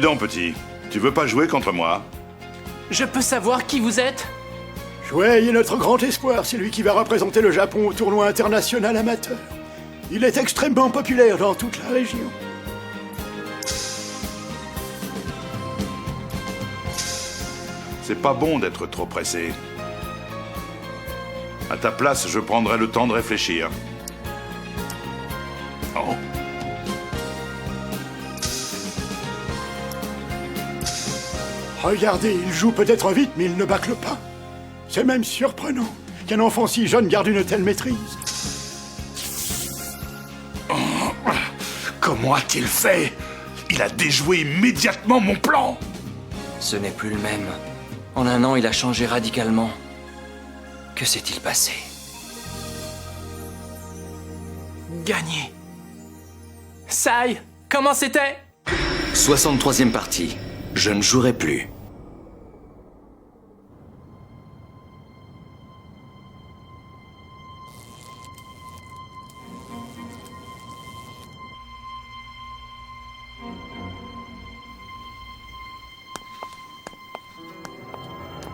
dis donc, petit, tu veux pas jouer contre moi? Je peux savoir qui vous êtes? Shuei est notre grand espoir, c'est lui qui va représenter le Japon au tournoi international amateur. Il est extrêmement populaire dans toute la région. C'est pas bon d'être trop pressé. À ta place, je prendrai le temps de réfléchir. Oh. Regardez, il joue peut-être vite, mais il ne bâcle pas. C'est même surprenant qu'un enfant si jeune garde une telle maîtrise. Comment a-t-il fait? Il a déjoué immédiatement mon plan. Ce n'est plus le même. En un an, il a changé radicalement. Que s'est-il passé? Gagné. Sai, comment c'était? 63e partie. Je ne jouerai plus.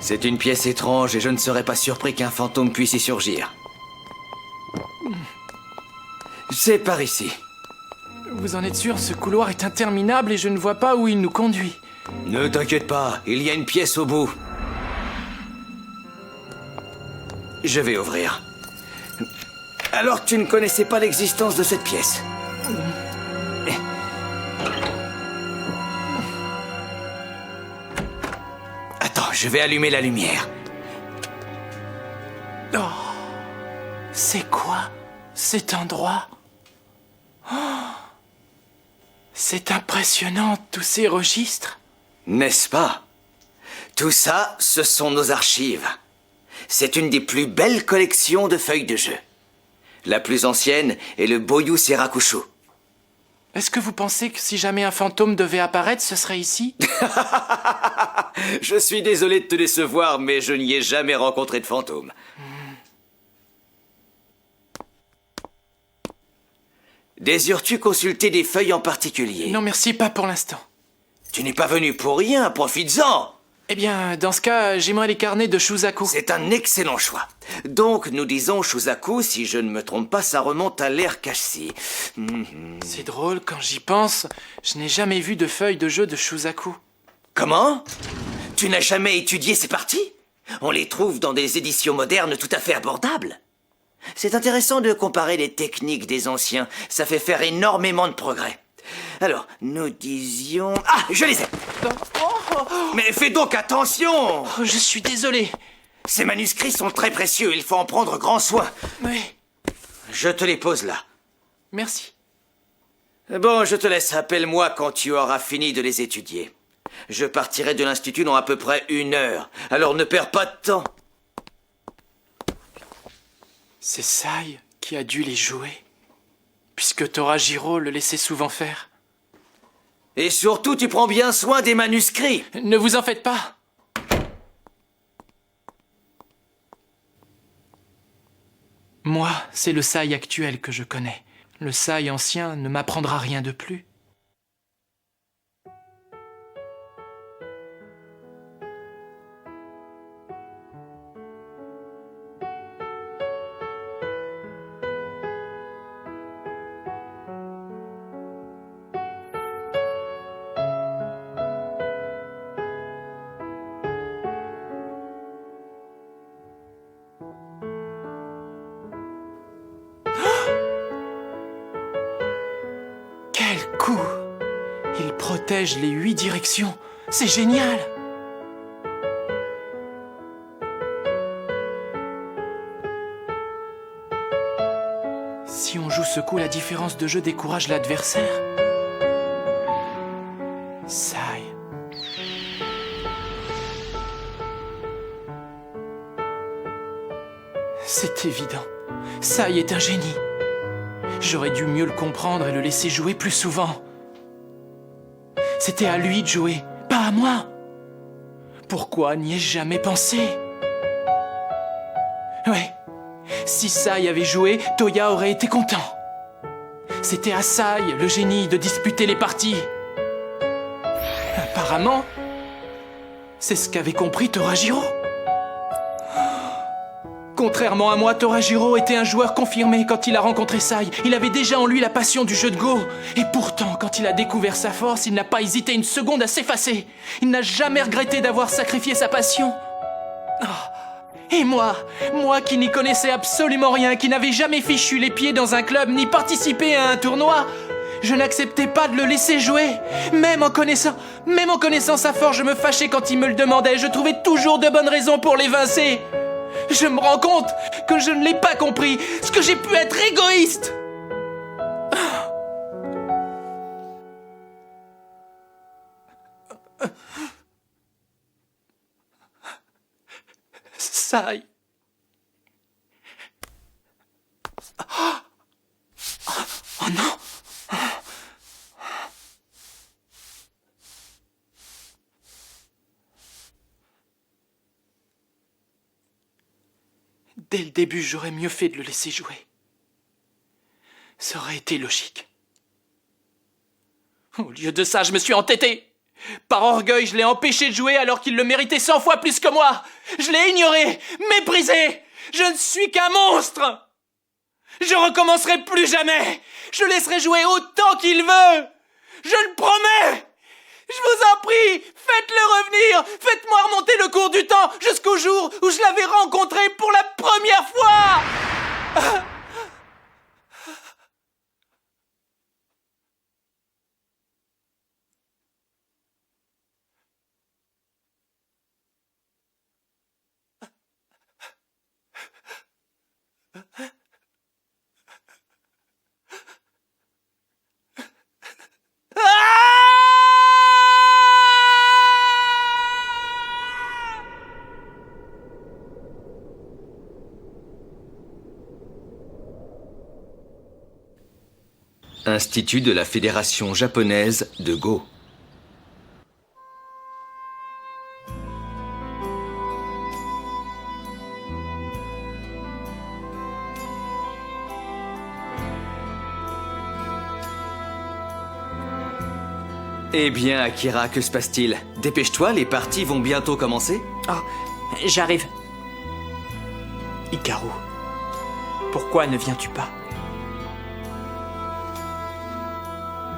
C'est une pièce étrange et je ne serais pas surpris qu'un fantôme puisse y surgir. C'est par ici. Vous en êtes sûr, ce couloir est interminable et je ne vois pas où il nous conduit. Ne t'inquiète pas, il y a une pièce au bout. Je vais ouvrir. Alors tu ne connaissais pas l'existence de cette pièce? Attends, je vais allumer la lumière. Oh, c'est quoi cet endroit? Oh, c'est impressionnant, tous ces registres. N'est-ce pas? Tout ça, ce sont nos archives. C'est une des plus belles collections de feuilles de jeu. La plus ancienne est le Boyu Serakushu. Est-ce que vous pensez que si jamais un fantôme devait apparaître, ce serait ici? Je suis désolé de te décevoir, mais je n'y ai jamais rencontré de fantôme. Désires-tu consulter des feuilles en particulier? Non merci, pas pour l'instant. Tu n'es pas venu pour rien, profites-en! Eh bien, dans ce cas, j'aimerais les carnets de Shusaku. C'est un excellent choix. Donc, nous disons Shusaku, si je ne me trompe pas, ça remonte à l'ère Kashi. C'est drôle, quand j'y pense, je n'ai jamais vu de feuilles de jeu de Shusaku. Comment? Tu n'as jamais étudié ces parties? On les trouve dans des éditions modernes tout à fait abordables. C'est intéressant de comparer les techniques des anciens. Ça fait faire énormément de progrès. Alors, nous disions... Ah, je les ai! Mais fais donc attention! Oh, je suis désolé. Ces manuscrits sont très précieux, il faut en prendre grand soin. Oui, Je te les pose là. merci. Bon, je te laisse, appelle-moi quand tu auras fini de les étudier. Je partirai de l'Institut dans à peu près 1 heure, alors ne perds pas de temps. C'est Sai qui a dû les jouer, puisque Torajiro le laissait souvent faire. Et surtout, tu prends bien soin des manuscrits. Ne vous en faites pas. Moi, c'est le Sai actuel que je connais. Le Sai ancien ne m'apprendra rien de plus. Quel coup! Il protège les 8 directions. C'est génial! Si on joue ce coup, la différence de jeu décourage l'adversaire. Sai. C'est évident. Sai est un génie. J'aurais dû mieux le comprendre et le laisser jouer plus souvent. C'était à lui de jouer, pas à moi. Pourquoi n'y ai-je jamais pensé? Ouais, si Sai avait joué, Toya aurait été content. C'était à Sai, le génie, de disputer les parties. Apparemment, c'est ce qu'avait compris Torajiro. Contrairement à moi, Torajiro était un joueur confirmé quand il a rencontré Sai. Il avait déjà en lui la passion du jeu de Go. Et pourtant, quand il a découvert sa force, il n'a pas hésité une seconde à s'effacer. Il n'a jamais regretté d'avoir sacrifié sa passion. Oh. Et moi qui n'y connaissais absolument rien, qui n'avais jamais fichu les pieds dans un club ni participé à un tournoi, je n'acceptais pas de le laisser jouer. Même en connaissant sa force, je me fâchais quand il me le demandait. Je trouvais toujours de bonnes raisons pour l'évincer. Je me rends compte que je ne l'ai pas compris, ce que j'ai pu être égoïste. Sai. Oh non. Dès le début, j'aurais mieux fait de le laisser jouer. Ça aurait été logique. Au lieu de ça, je me suis entêté. Par orgueil, je l'ai empêché de jouer alors qu'il le méritait 100 fois plus que moi. Je l'ai ignoré, méprisé. Je ne suis qu'un monstre. Je recommencerai plus jamais. Je laisserai jouer autant qu'il veut. Je le promets. Je vous en prie, faites-le revenir. Faites-moi remonter le cours du temps jusqu'au jour où je l'avais rencontré pour la première fois. Institut de la Fédération japonaise de Go. Eh bien, Akira, que se passe-t-il? Dépêche-toi, les parties vont bientôt commencer. Oh, j'arrive. Hikaru, pourquoi ne viens-tu pas?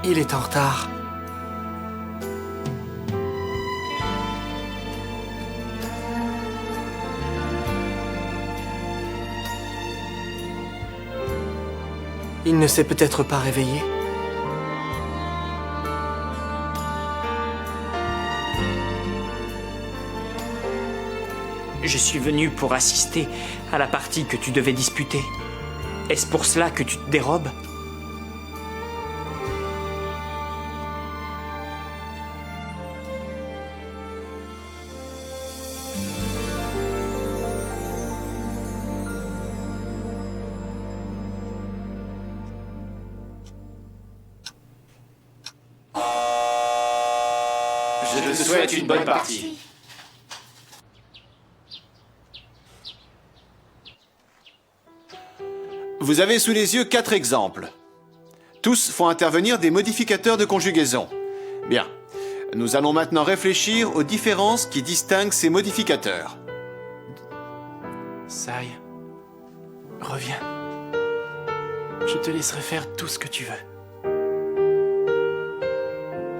Il est en retard. Il ne s'est peut-être pas réveillé. Je suis venu pour assister à la partie que tu devais disputer. Est-ce pour cela que tu te dérobes? Je te souhaite une bonne partie. Vous avez sous les yeux 4 exemples. Tous font intervenir des modificateurs de conjugaison. Bien. Nous allons maintenant réfléchir aux différences qui distinguent ces modificateurs. Sai, reviens. Je te laisserai faire tout ce que tu veux.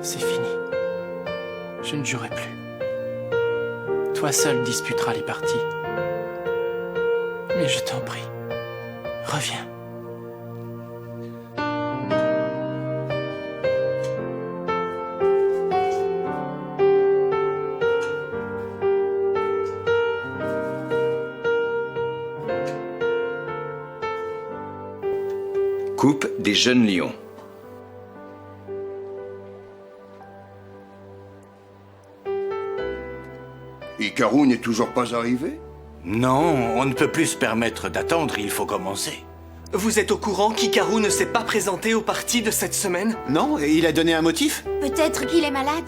C'est fini. Je ne jouerai plus. Toi seul disputeras les parties. Mais je t'en prie, reviens. Coupe des jeunes lions. Hikaru n'est toujours pas arrivé? Non, on ne peut plus se permettre d'attendre, il faut commencer. Vous êtes au courant qu'Hikaru ne s'est pas présenté aux parties de cette semaine? Non? Et il a donné un motif? Peut-être qu'il est malade?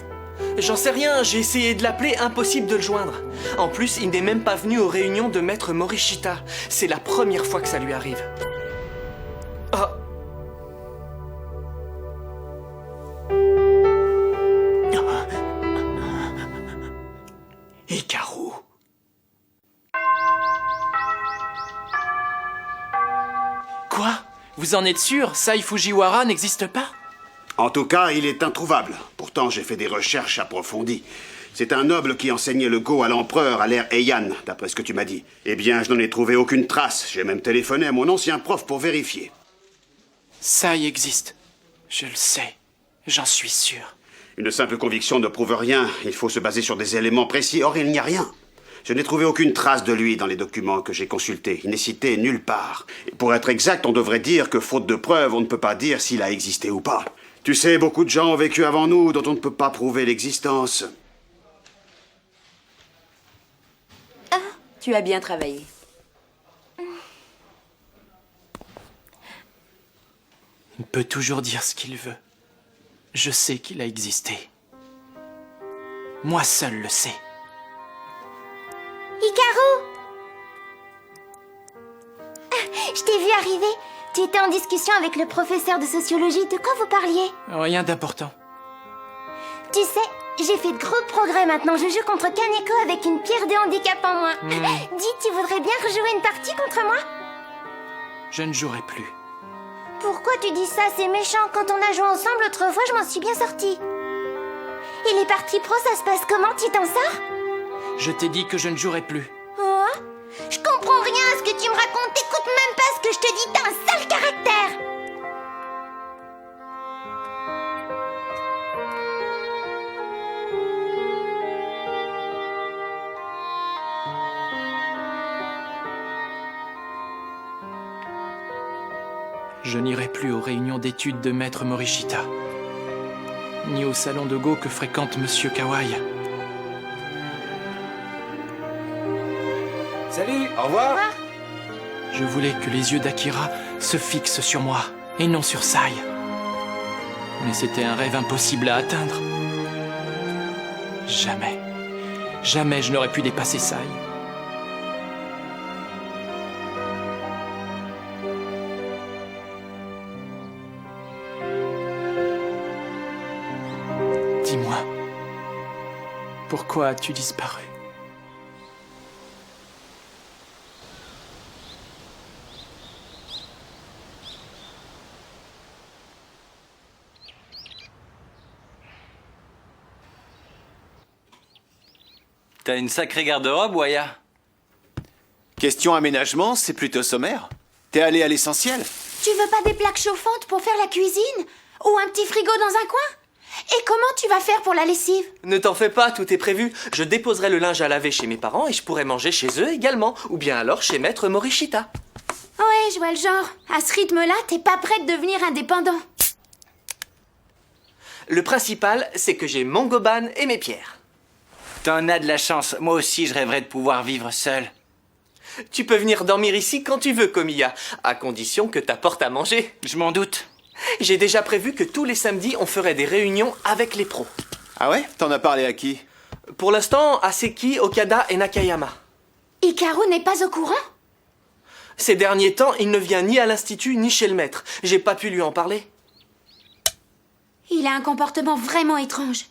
J'en sais rien, j'ai essayé de l'appeler, impossible de le joindre. En plus, il n'est même pas venu aux réunions de Maître Morishita. C'est la première fois que ça lui arrive. Ah. Quoi? Vous en êtes sûr? Sai Fujiwara n'existe pas? En tout cas, il est introuvable. Pourtant, j'ai fait des recherches approfondies. C'est un noble qui enseignait le Go à l'empereur à l'ère Heian, d'après ce que tu m'as dit. Eh bien, je n'en ai trouvé aucune trace. J'ai même téléphoné à mon ancien prof pour vérifier. Sai existe. Je le sais. J'en suis sûr. Une simple conviction ne prouve rien. Il faut se baser sur des éléments précis. Or, il n'y a rien. Je n'ai trouvé aucune trace de lui dans les documents que j'ai consultés. Il n'est cité nulle part. Et pour être exact, on devrait dire que, faute de preuves, on ne peut pas dire s'il a existé ou pas. Tu sais, beaucoup de gens ont vécu avant nous dont on ne peut pas prouver l'existence. Tu as bien travaillé. Il peut toujours dire ce qu'il veut. Je sais qu'il a existé. Moi seul le sais. Hikaru! Je t'ai vu arriver. Tu étais en discussion avec le professeur de sociologie. De quoi vous parliez? Rien d'important. Tu sais, j'ai fait de gros progrès maintenant. Je joue contre Kaneko avec une pierre de handicap en moins. Dis, tu voudrais bien rejouer une partie contre moi? Je ne jouerai plus. Pourquoi tu dis ça? C'est méchant. Quand on a joué ensemble l'autre fois, je m'en suis bien sortie. Et les parties pro, ça se passe comment? Tu t'en sors? Je t'ai dit que je ne jouerai plus. Oh? Je comprends rien à ce que tu me racontes. T'écoutes même pas ce que je te dis. T'as un sale caractère. Je n'irai plus aux réunions d'études de Maître Morishita, ni au salon de Go que fréquente Monsieur Kawai. Salut, au revoir. Je voulais que les yeux d'Akira se fixent sur moi, et non sur Sai. Mais c'était un rêve impossible à atteindre. Jamais, jamais je n'aurais pu dépasser Sai. Dis-moi, pourquoi as-tu disparu? T'as une sacrée garde-robe, Waya. Question aménagement, c'est plutôt sommaire. T'es allé à l'essentiel. Tu veux pas des plaques chauffantes pour faire la cuisine? Ou un petit frigo dans un coin? Et comment tu vas faire pour la lessive? Ne t'en fais pas, tout est prévu. Je déposerai le linge à laver chez mes parents et je pourrai manger chez eux également. Ou bien alors chez Maître Morishita. Ouais, je vois le genre. À ce rythme-là, t'es pas prête de devenir indépendant. Le principal, c'est que j'ai mon goban et mes pierres. T'en as de la chance. Moi aussi, je rêverais de pouvoir vivre seul. Tu peux venir dormir ici quand tu veux, Komiya, à condition que t'apportes à manger. Je m'en doute. J'ai déjà prévu que tous les samedis, on ferait des réunions avec les pros. Ah ouais? T'en as parlé à qui? Pour l'instant, à Seki, Okada et Nakayama. Hikaru n'est pas au courant? Ces derniers temps, il ne vient ni à l'institut ni chez le maître. J'ai pas pu lui en parler. Il a un comportement vraiment étrange.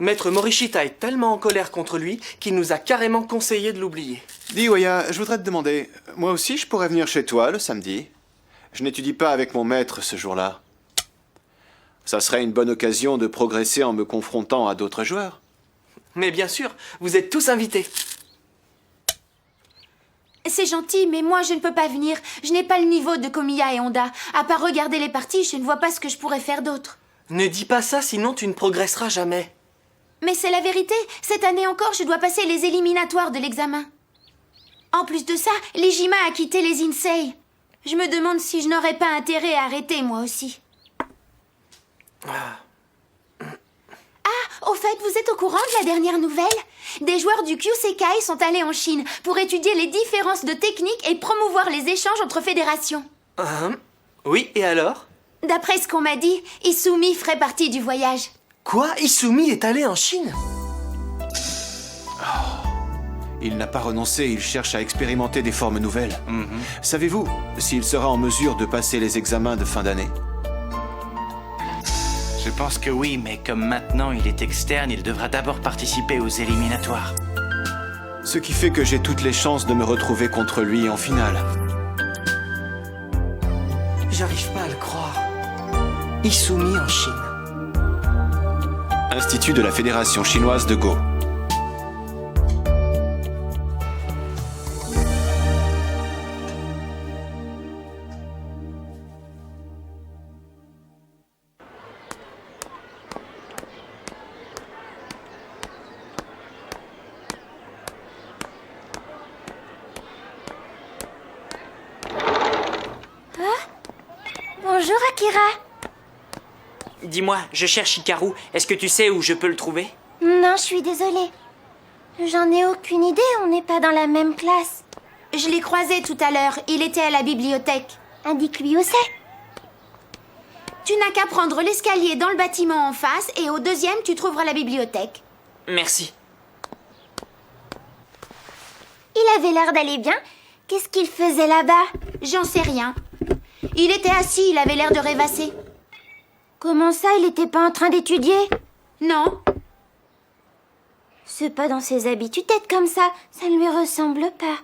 Maître Morishita est tellement en colère contre lui qu'il nous a carrément conseillé de l'oublier. Dis, Waya, je voudrais te demander, moi aussi je pourrais venir chez toi le samedi? Je n'étudie pas avec mon maître ce jour-là. Ça serait une bonne occasion de progresser en me confrontant à d'autres joueurs. Mais bien sûr, vous êtes tous invités. C'est gentil, mais moi je ne peux pas venir. Je n'ai pas le niveau de Komiya et Honda. À part regarder les parties, je ne vois pas ce que je pourrais faire d'autre. Ne dis pas ça, sinon tu ne progresseras jamais. Mais c'est la vérité. Cette année encore, je dois passer les éliminatoires de l'examen. En plus de ça, Lijima a quitté les Insei. Je me demande si je n'aurais pas intérêt à arrêter, moi aussi. Au fait, vous êtes au courant de la dernière nouvelle? Des joueurs du Kyusekai sont allés en Chine pour étudier les différences de techniques et promouvoir les échanges entre fédérations. Oui, et alors? D'après ce qu'on m'a dit, Isumi ferait partie du voyage. Quoi? Isumi est allé en Chine? Il n'a pas renoncé, il cherche à expérimenter des formes nouvelles. Savez-vous s'il sera en mesure de passer les examens de fin d'année? Je pense que oui, mais comme maintenant il est externe, il devra d'abord participer aux éliminatoires. Ce qui fait que j'ai toutes les chances de me retrouver contre lui en finale. J'arrive pas à le croire. Isumi en Chine. Institut de la Fédération chinoise de Go. Bonjour, Akira. Dis-moi, je cherche Hikaru. Est-ce que tu sais où je peux le trouver? Non, je suis désolée. J'en ai aucune idée, on n'est pas dans la même classe. Je l'ai croisé tout à l'heure, il était à la bibliothèque. Indique-lui où c'est. Tu n'as qu'à prendre l'escalier dans le bâtiment en face et au deuxième, tu trouveras la bibliothèque. Merci. Il avait l'air d'aller bien. Qu'est-ce qu'il faisait là-bas? J'en sais rien. Il était assis, il avait l'air de rêvasser. Comment ça, il était pas en train d'étudier? Non. C'est pas dans ses habitudes d'être comme ça. Ça ne lui ressemble pas.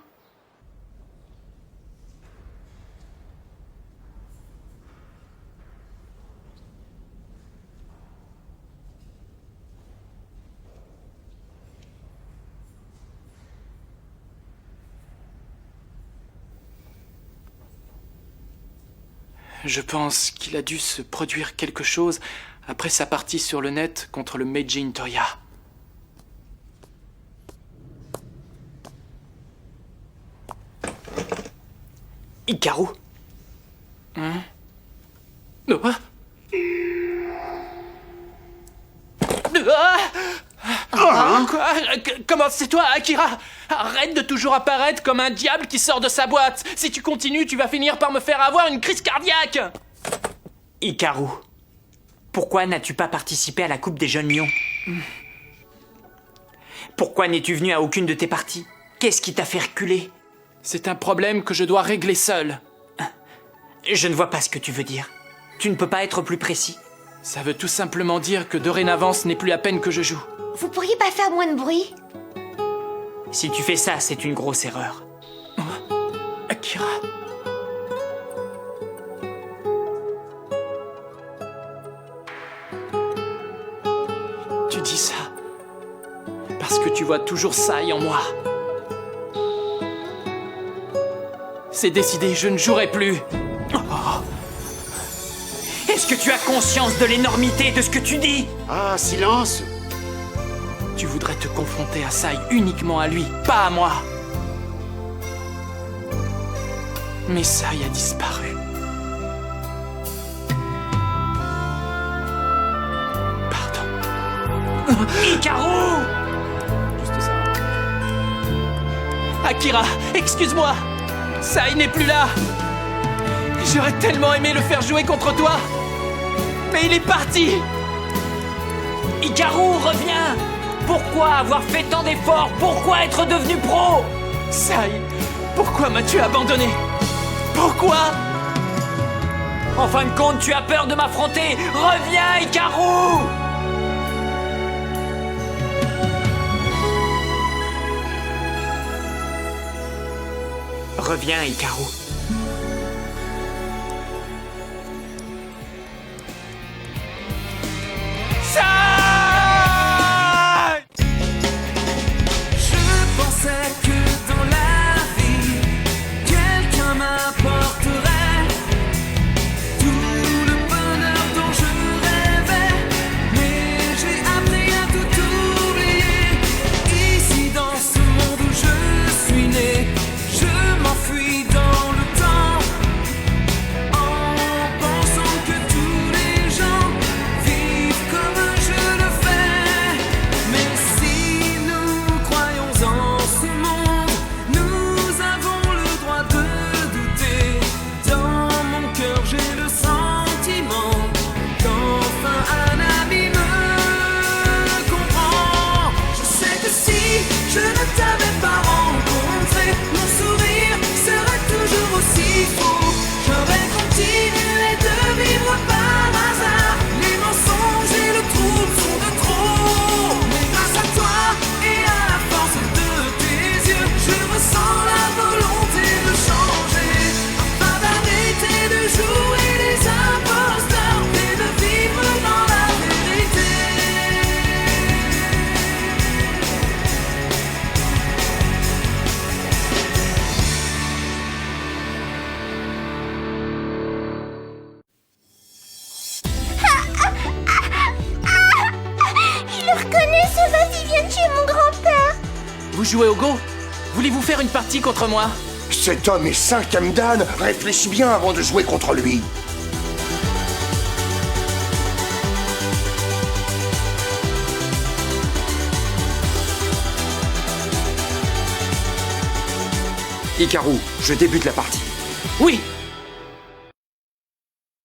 Je pense qu'il a dû se produire quelque chose après sa partie sur le net contre le Meiji Intoya. Hikaru? Oh. Quoi? Comment c'est toi, Akira? Arrête de toujours apparaître comme un diable qui sort de sa boîte. Si tu continues, tu vas finir par me faire avoir une crise cardiaque. Hikaru, pourquoi n'as-tu pas participé à la Coupe des Jeunes Lions? Pourquoi n'es-tu venu à aucune de tes parties? Qu'est-ce qui t'a fait reculer? C'est un problème que je dois régler seul. Je ne vois pas ce que tu veux dire. Tu ne peux pas être plus précis. Ça veut tout simplement dire que dorénavant, ce n'est plus la peine que je joue. Vous pourriez pas faire moins de bruit? Si tu fais ça, c'est une grosse erreur. Akira. Tu dis ça parce que tu vois toujours Sai en moi. C'est décidé, je ne jouerai plus. Est-ce que tu as conscience de l'énormité de ce que tu dis? Ah, silence! Tu voudrais te confronter à Sai uniquement à lui, pas à moi. Mais Sai a disparu. Pardon. Hikaru! Juste ça. Akira, excuse-moi. Sai n'est plus là. J'aurais tellement aimé le faire jouer contre toi. Mais il est parti. Hikaru, reviens! Pourquoi avoir fait tant d'efforts? Pourquoi être devenu pro? Sai, pourquoi m'as-tu abandonné? Pourquoi? En fin de compte, tu as peur de m'affronter. Reviens, Hikaru! Reviens, Hikaru. Je pensais que dans la vie, quelqu'un m'apporterait tout le bonheur dont je rêvais. Mais j'ai appris à tout oublier. Ici, dans ce monde où je suis né, je m'enfuis dans le temps. viens de tuer mon grand-père. Vous jouez au Go? Voulez-vous faire une partie contre moi? Cet homme est 5e Dan. Réfléchis bien avant de jouer contre lui. Hikaru, je débute la partie. Oui.